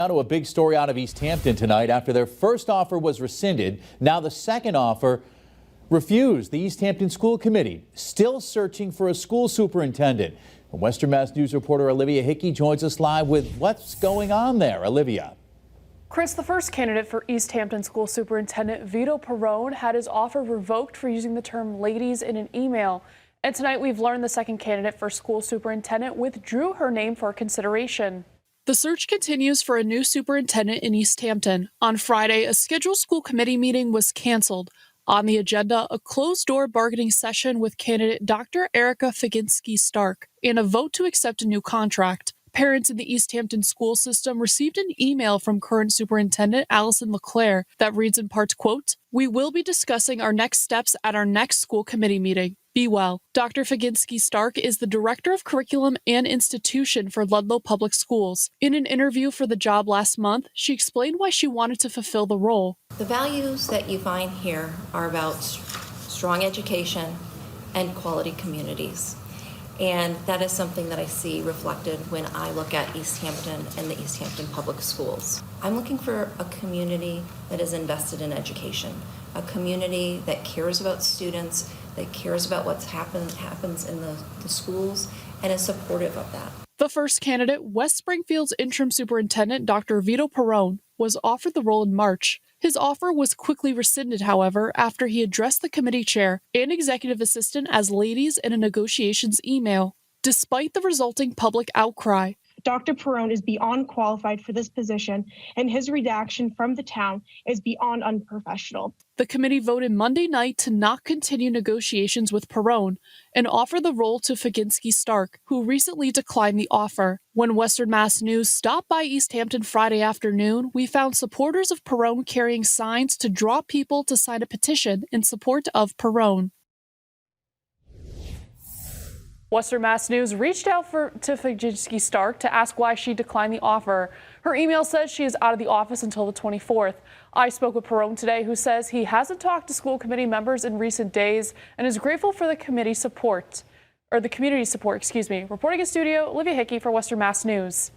Now to a big story out of Easthampton tonight. After their first offer was rescinded, now the second offer refused. The Easthampton School Committee still searching for a school superintendent. And Western Mass News reporter Olivia Hickey joins us live with what's going on there. Olivia. Chris, the first candidate for Easthampton School Superintendent Vito Perrone had his offer revoked for using the term ladies in an email. And tonight we've learned the second candidate for school superintendent withdrew her name for consideration. The search continues for a new superintendent in Easthampton. On Friday, a scheduled school committee meeting was canceled. On the agenda, a closed-door bargaining session with candidate Dr. Erica Faginski-Stark and a vote to accept a new contract. Parents in the Easthampton school system received an email from current superintendent Allison LeClaire that reads in part, quote, "We will be discussing our next steps at our next school committee meeting. Be well." Dr. Faginski-Stark is the Director of Curriculum and Institution for Ludlow Public Schools. In an interview for the job last month, she explained why she wanted to fulfill the role. The values that you find here are about strong education and quality communities. And that is something that I see reflected when I look at Easthampton and the Easthampton Public Schools. I'm looking for a community that is invested in education, a community that cares about students, that cares about what happens in the schools, and is supportive of that. The first candidate, West Springfield's interim superintendent, Dr. Vito Perrone, was offered the role in March. His offer was quickly rescinded, however, after he addressed the committee chair and executive assistant as ladies in a negotiations email, despite the resulting public outcry. Dr. Perrone is beyond qualified for this position, and his redaction from the town is beyond unprofessional. The committee voted Monday night to not continue negotiations with Perrone and offer the role to Faginski-Stark, who recently declined the offer. When Western Mass News stopped by Easthampton Friday afternoon, we found supporters of Perrone carrying signs to draw people to sign a petition in support of Perrone. Western Mass News reached out to Faginski-Stark to ask why she declined the offer. Her email says she is out of the office until the 24th. I spoke with Perrone today, who says he hasn't talked to school committee members in recent days and is grateful for the committee support, or the community support, excuse me. Reporting in studio, Olivia Hickey for Western Mass News.